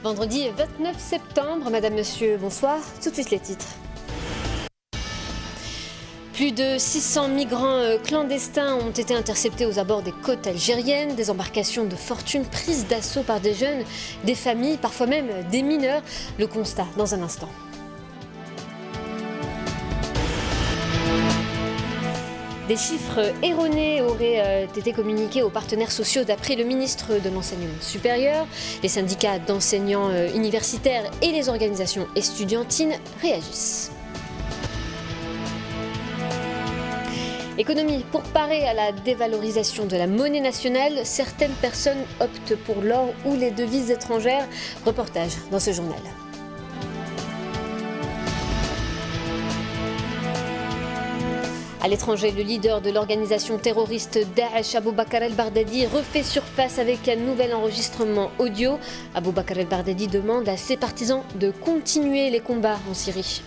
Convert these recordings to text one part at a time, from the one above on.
Vendredi 29 septembre, Madame, Monsieur, bonsoir. Tout de suite les titres. Plus de 600 migrants clandestins ont été interceptés aux abords des côtes algériennes. Des embarcations de fortune prises d'assaut par des jeunes, des familles, parfois même des mineurs. Le constat dans un instant. Des chiffres erronés auraient été communiqués aux partenaires sociaux d'après le ministre de l'Enseignement supérieur. Les syndicats d'enseignants universitaires et les organisations estudiantines réagissent. Économie, pour parer à la dévalorisation de la monnaie nationale, certaines personnes optent pour l'or ou les devises étrangères. Reportage dans ce journal. À l'étranger, le leader de l'organisation terroriste Daesh, Abou Bakr el-Baghdadi, refait surface avec un nouvel enregistrement audio. Abou Bakr el-Baghdadi demande à ses partisans de continuer les combats en Syrie.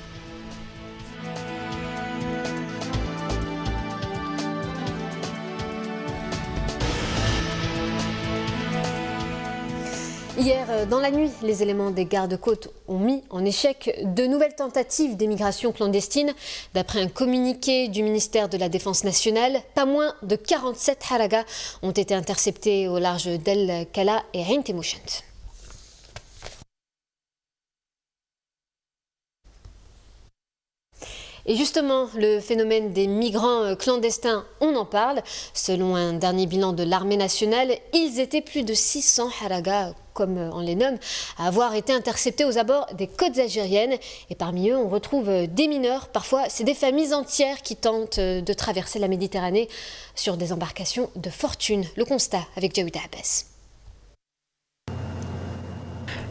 Hier, dans la nuit, les éléments des gardes-côtes ont mis en échec de nouvelles tentatives d'émigration clandestine. D'après un communiqué du ministère de la Défense nationale, pas moins de 47 haragas ont été interceptés au large d'El Kala et Ain Temouchent. Et justement, le phénomène des migrants clandestins, on en parle. Selon un dernier bilan de l'armée nationale, ils étaient plus de 600 haragas, comme on les nomme, à avoir été interceptés aux abords des côtes algériennes. Et parmi eux, on retrouve des mineurs. Parfois, c'est des familles entières qui tentent de traverser la Méditerranée sur des embarcations de fortune. Le constat avec Jaouida Abbas.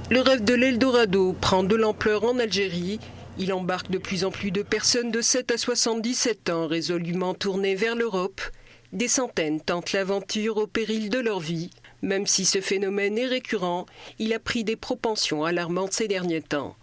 Le rêve de l'Eldorado prend de l'ampleur en Algérie. Il embarque de plus en plus de personnes de 7 à 77 ans résolument tournées vers l'Europe. Des centaines tentent l'aventure au péril de leur vie. Même si ce phénomène est récurrent, il a pris des propensions alarmantes ces derniers temps.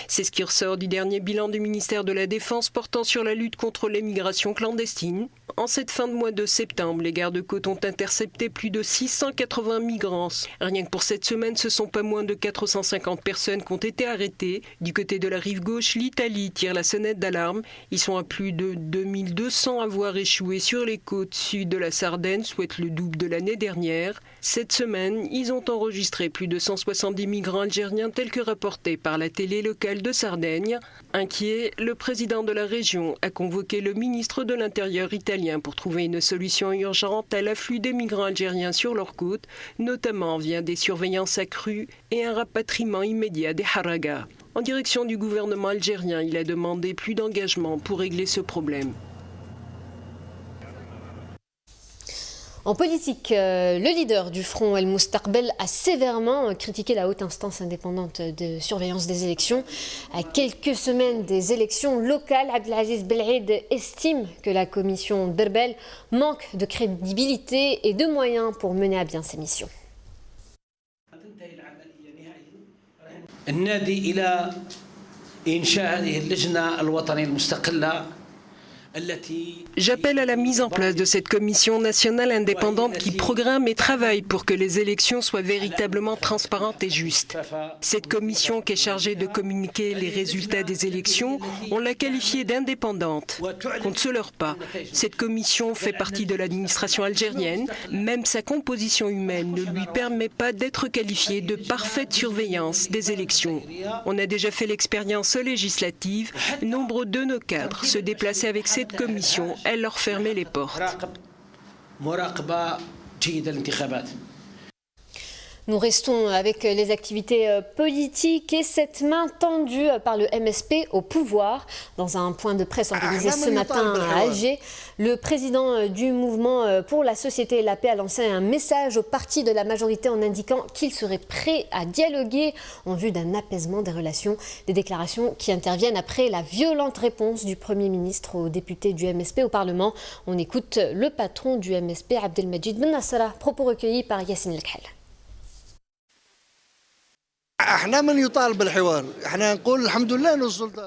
C'est ce qui ressort du dernier bilan du ministère de la Défense portant sur la lutte contre l'immigration clandestine. En cette fin de mois de septembre, les gardes-côtes ont intercepté plus de 680 migrants. Rien que pour cette semaine, ce sont pas moins de 450 personnes qui ont été arrêtées. Du côté de la rive gauche, l'Italie tire la sonnette d'alarme. Ils sont à plus de 2200 à avoir échoué sur les côtes sud de la Sardaigne, soit le double de l'année dernière. Cette semaine, ils ont enregistré plus de 170 migrants algériens tels que rapportés par la télé locale de Sardaigne. Inquiet, le président de la région a convoqué le ministre de l'Intérieur italien pour trouver une solution urgente à l'afflux des migrants algériens sur leurs côtes, notamment via des surveillances accrues et un rapatriement immédiat des haragas. En direction du gouvernement algérien, il a demandé plus d'engagement pour régler ce problème. En politique, le leader du Front El Moustaqbel a sévèrement critiqué la haute instance indépendante de surveillance des élections. À quelques semaines des élections locales, Abdelaziz Belhaid estime que la commission Derbel manque de crédibilité et de moyens pour mener à bien ses missions. J'appelle à la mise en place de cette commission nationale indépendante qui programme et travaille pour que les élections soient véritablement transparentes et justes. Cette commission qui est chargée de communiquer les résultats des élections, on l'a qualifiée d'indépendante. Qu'on ne se leurre pas. Cette commission fait partie de l'administration algérienne. Même sa composition humaine ne lui permet pas d'être qualifiée de parfaite surveillance des élections. On a déjà fait l'expérience législative. Nombre de nos cadres se déplaçaient avec cette commission, elle leur fermait les portes. Nous restons avec les activités politiques et cette main tendue par le MSP au pouvoir. Dans un point de presse organisé ce matin à Alger, le président du mouvement pour la société et la paix a lancé un message au parti de la majorité en indiquant qu'il serait prêt à dialoguer en vue d'un apaisement des relations. Des déclarations qui interviennent après la violente réponse du Premier ministre aux députés du MSP au Parlement. On écoute le patron du MSP, Abdelmajid Ben Nassara, propos recueillis par Yassine El Khal.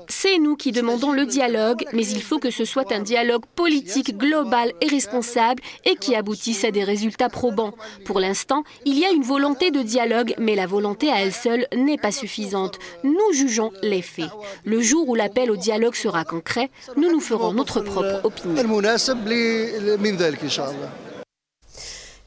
C'est nous qui demandons le dialogue, mais il faut que ce soit un dialogue politique global et responsable et qui aboutisse à des résultats probants. Pour l'instant, il y a une volonté de dialogue, mais la volonté à elle seule n'est pas suffisante. Nous jugeons les faits. Le jour où l'appel au dialogue sera concret, nous nous ferons notre propre opinion.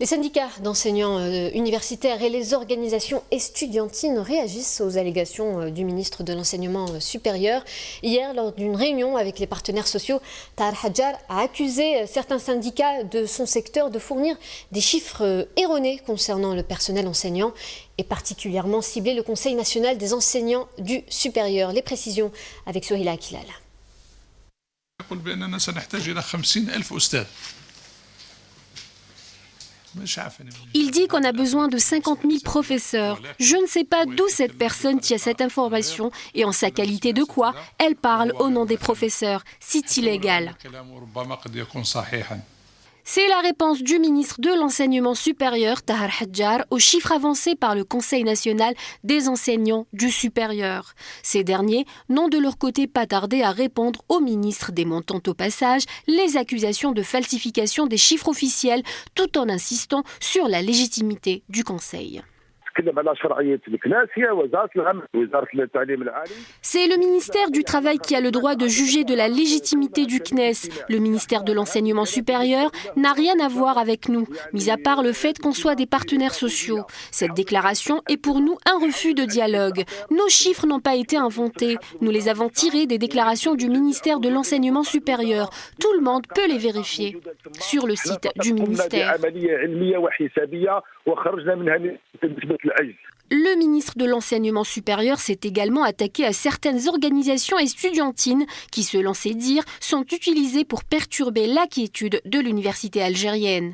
Les syndicats d'enseignants universitaires et les organisations estudiantines réagissent aux allégations du ministre de l'Enseignement supérieur. Hier, lors d'une réunion avec les partenaires sociaux, Tahar Hadjar a accusé certains syndicats de son secteur de fournir des chiffres erronés concernant le personnel enseignant et particulièrement ciblé le Conseil national des enseignants du supérieur. Les précisions avec Souhila Akilal. Il dit qu'on a besoin de 50 000 professeurs. Je ne sais pas d'où cette personne tient cette information et en sa qualité de quoi elle parle au nom des professeurs. C'est illégal. C'est la réponse du ministre de l'Enseignement supérieur, Tahar Hadjar, aux chiffres avancés par le Conseil national des enseignants du supérieur. Ces derniers n'ont de leur côté pas tardé à répondre au ministre, démontant au passage les accusations de falsification des chiffres officiels, tout en insistant sur la légitimité du Conseil. C'est le ministère du Travail qui a le droit de juger de la légitimité du CNES. Le ministère de l'Enseignement supérieur n'a rien à voir avec nous, mis à part le fait qu'on soit des partenaires sociaux. Cette déclaration est pour nous un refus de dialogue. Nos chiffres n'ont pas été inventés. Nous les avons tirés des déclarations du ministère de l'Enseignement supérieur. Tout le monde peut les vérifier sur le site du ministère. Le ministre de l'Enseignement supérieur s'est également attaqué à certaines organisations estudiantines qui, selon ses dires, sont utilisées pour perturber la quiétude de l'université algérienne.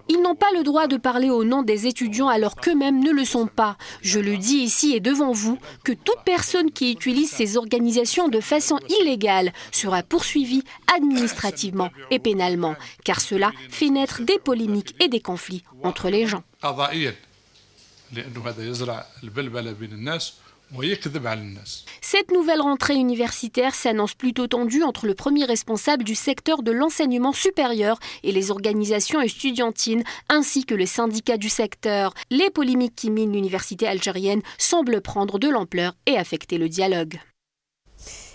Ils n'ont pas le droit de parler au nom des étudiants alors qu'eux-mêmes ne le sont pas. Je le dis ici et devant vous que toute personne qui utilise ces organisations de façon illégale sera poursuivie administrativement et pénalement, car cela fait naître des polémiques et des conflits entre les gens. Cette nouvelle rentrée universitaire s'annonce plutôt tendue entre le premier responsable du secteur de l'enseignement supérieur et les organisations estudiantines, ainsi que les syndicats du secteur. Les polémiques qui minent l'université algérienne semblent prendre de l'ampleur et affecter le dialogue.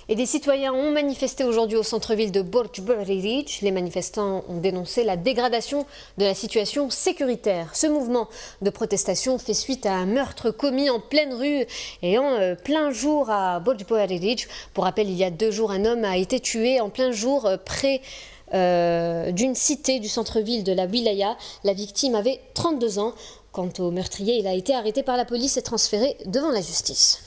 Et des citoyens ont manifesté aujourd'hui au centre-ville de Borj Bariri. Les manifestants ont dénoncé la dégradation de la situation sécuritaire. Ce mouvement de protestation fait suite à un meurtre commis en pleine rue et en plein jour à Borj Bariri. Pour rappel, il y a 2 jours, un homme a été tué en plein jour près d'une cité du centre-ville de la Wilaya. La victime avait 32 ans. Quant au meurtrier, il a été arrêté par la police et transféré devant la justice.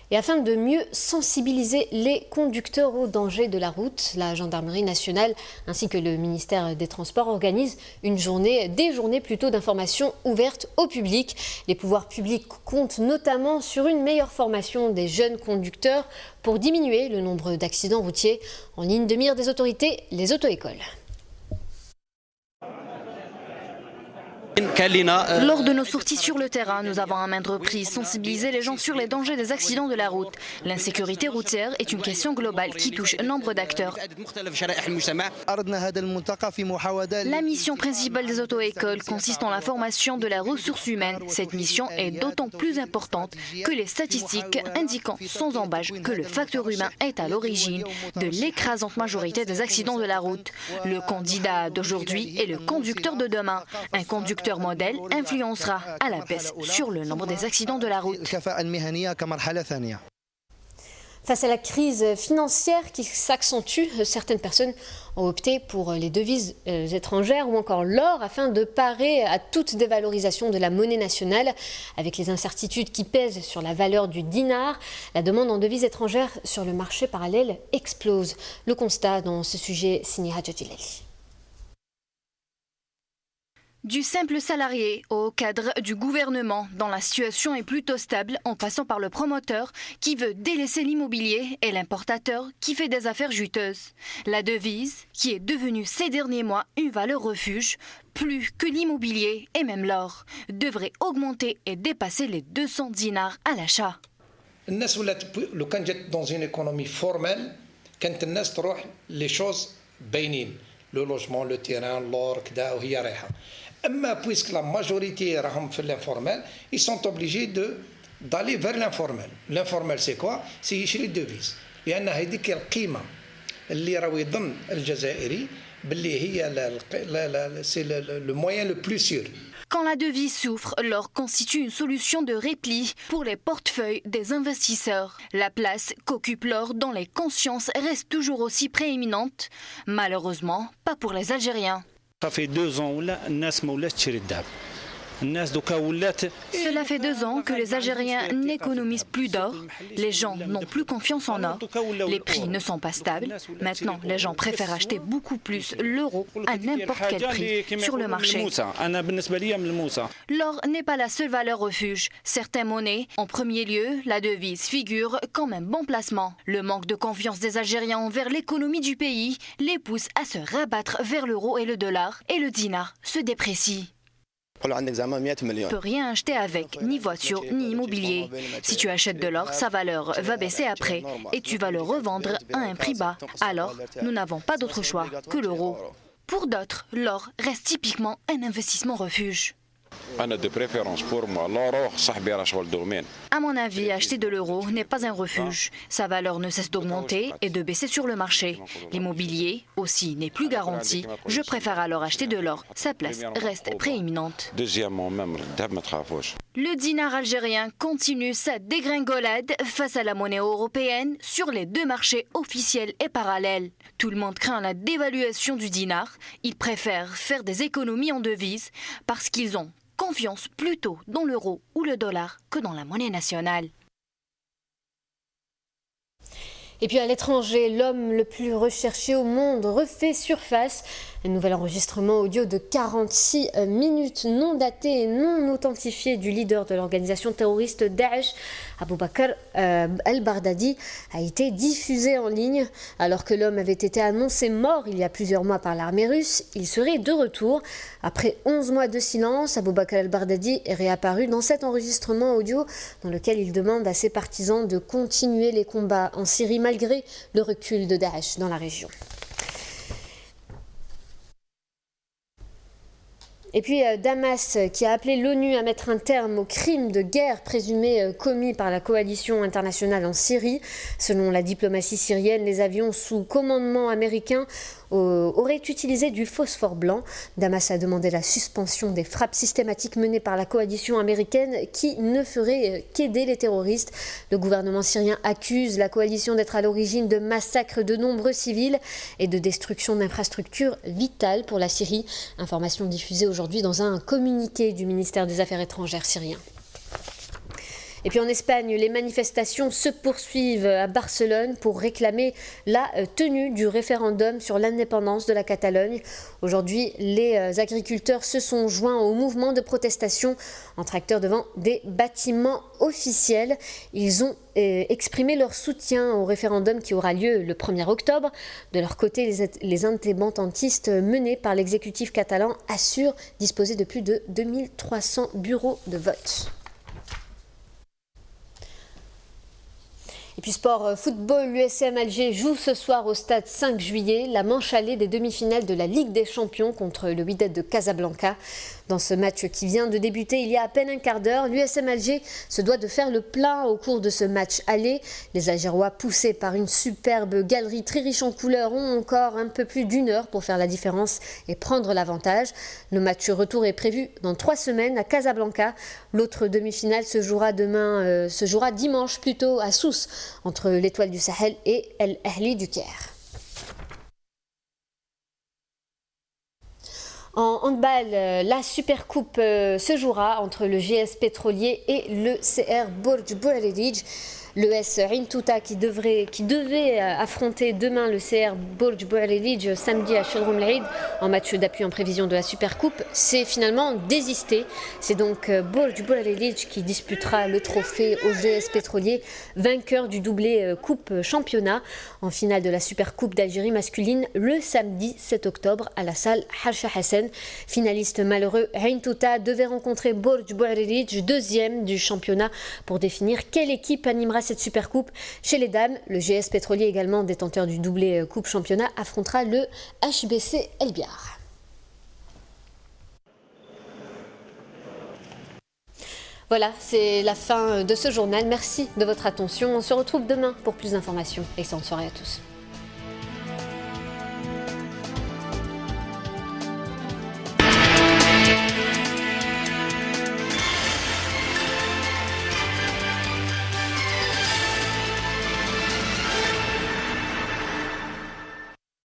Et afin de mieux sensibiliser les conducteurs aux dangers de la route, la Gendarmerie nationale ainsi que le ministère des Transports organisent des journées d'information ouvertes au public. Les pouvoirs publics comptent notamment sur une meilleure formation des jeunes conducteurs pour diminuer le nombre d'accidents routiers. En ligne de mire des autorités, les auto-écoles. Lors de nos sorties sur le terrain, nous avons à maintes reprises sensibilisé les gens sur les dangers des accidents de la route. L'insécurité routière est une question globale qui touche nombre d'acteurs. La mission principale des auto-écoles consiste en la formation de la ressource humaine. Cette mission est d'autant plus importante que les statistiques indiquant sans embâche que le facteur humain est à l'origine de l'écrasante majorité des accidents de la route. Le candidat d'aujourd'hui est le conducteur de demain. Un conducteur modèle influencera à la baisse sur le nombre des accidents de la route. Face à la crise financière qui s'accentue, certaines personnes ont opté pour les devises étrangères ou encore l'or afin de parer à toute dévalorisation de la monnaie nationale. Avec les incertitudes qui pèsent sur la valeur du dinar, la demande en devises étrangères sur le marché parallèle explose. Le constat dans ce sujet, signé Hadja Djilali. Du simple salarié au cadre du gouvernement, dont la situation est plutôt stable, en passant par le promoteur qui veut délaisser l'immobilier et l'importateur qui fait des affaires juteuses. La devise, qui est devenue ces derniers mois une valeur refuge, plus que l'immobilier et même l'or, devrait augmenter et dépasser les 200 dinars à l'achat. لو كان جات dans une économie formelle كانت الناس تروح les choses باينين le logement le terrain l'or كذا وهي رايحه اما puisque la majorité راهم في l'informel ils sont obligés d'aller vers l'informel. L'informel c'est quoi? C'est يشري الديفيز لان هذيك القيمه اللي راهو يظن الجزائري باللي هي c'est le moyen le plus sûr. Quand la devise souffre, l'or constitue une solution de repli pour les portefeuilles des investisseurs. La place qu'occupe l'or dans les consciences reste toujours aussi prééminente. Malheureusement, pas pour les Algériens. Ça fait 2 ans Cela fait 2 ans que les Algériens n'économisent plus d'or. Les gens n'ont plus confiance en or. Les prix ne sont pas stables. Maintenant, les gens préfèrent acheter beaucoup plus l'euro à n'importe quel prix sur le marché. L'or n'est pas la seule valeur refuge. Certaines monnaies, en premier lieu, la devise figure comme un bon placement. Le manque de confiance des Algériens envers l'économie du pays les pousse à se rabattre vers l'euro et le dollar, et le dinar se déprécie. Tu ne peux rien acheter avec, ni voiture, ni immobilier. Si tu achètes de l'or, sa valeur va baisser après et tu vas le revendre à un prix bas. Alors, nous n'avons pas d'autre choix que l'euro. Pour d'autres, l'or reste typiquement un investissement refuge. À mon avis, acheter de l'euro n'est pas un refuge. Sa valeur ne cesse d'augmenter et de baisser sur le marché. L'immobilier aussi n'est plus garanti. Je préfère alors acheter de l'or. Sa place reste prééminente. Le dinar algérien continue sa dégringolade face à la monnaie européenne sur les 2 marchés officiels et parallèles. Tout le monde craint la dévaluation du dinar. Ils préfèrent faire des économies en devises parce qu'ils ont confiance plutôt dans l'euro ou le dollar que dans la monnaie nationale. Et puis à l'étranger, l'homme le plus recherché au monde refait surface. Un nouvel enregistrement audio de 46 minutes non daté et non authentifié du leader de l'organisation terroriste Daesh, Abu Bakr al-Baghdadi, a été diffusé en ligne. Alors que l'homme avait été annoncé mort il y a plusieurs mois par l'armée russe, il serait de retour. Après 11 mois de silence, Abu Bakr al-Baghdadi est réapparu dans cet enregistrement audio dans lequel il demande à ses partisans de continuer les combats en Syrie malgré le recul de Daesh dans la région. Et puis Damas, qui a appelé l'ONU à mettre un terme aux crimes de guerre présumés commis par la coalition internationale en Syrie. Selon la diplomatie syrienne, les avions sous commandement américain auraient utilisé du phosphore blanc. Damas a demandé la suspension des frappes systématiques menées par la coalition américaine qui ne ferait qu'aider les terroristes. Le gouvernement syrien accuse la coalition d'être à l'origine de massacres de nombreux civils et de destruction d'infrastructures vitales pour la Syrie. Information diffusée aujourd'hui dans un communiqué du ministère des Affaires étrangères syrien. Et puis en Espagne, les manifestations se poursuivent à Barcelone pour réclamer la tenue du référendum sur l'indépendance de la Catalogne. Aujourd'hui, les agriculteurs se sont joints au mouvement de protestation en tracteur devant des bâtiments officiels. Ils ont exprimé leur soutien au référendum qui aura lieu le 1er octobre. De leur côté, les indépendantistes menés par l'exécutif catalan assurent disposer de plus de 2300 bureaux de vote. Et puis sport football, l'USM Alger joue ce soir au stade 5 juillet la manche allée des demi-finales de la Ligue des Champions contre le Wydad de Casablanca. Dans ce match qui vient de débuter il y a à peine un quart d'heure, l'USM Alger se doit de faire le plein au cours de ce match aller. Les Algérois, poussés par une superbe galerie très riche en couleurs, ont encore un peu plus d'1 heure pour faire la différence et prendre l'avantage. Le match retour est prévu dans 3 semaines à Casablanca. L'autre demi-finale se jouera dimanche plutôt à Sousse, entre l'Étoile du Sahel et El Ahli du Caire. En handball, la Supercoupe se jouera entre le GS Pétrolier et le CR Bourj Bouarerij. L'ES Ain Touta qui devait affronter demain le CR Bourj Bouarelidj samedi à Chedroum Laïd en match d'appui en prévision de la Supercoupe, s'est finalement désisté. C'est donc Bourj Bouarelidj qui disputera le trophée au GS Pétrolier, vainqueur du doublé Coupe Championnat en finale de la Supercoupe d'Algérie masculine le samedi 7 octobre à la salle Harsha Hassan. Finaliste malheureux, Ain Touta devait rencontrer Bourj Bouarelidj, deuxième du championnat, pour définir quelle équipe animera cette Supercoupe. Chez les dames, le GS Pétrolier, également détenteur du doublé Coupe Championnat, affrontera le HBC El Biar. Voilà, c'est la fin de ce journal. Merci de votre attention. On se retrouve demain pour plus d'informations. Excellente soirée à tous.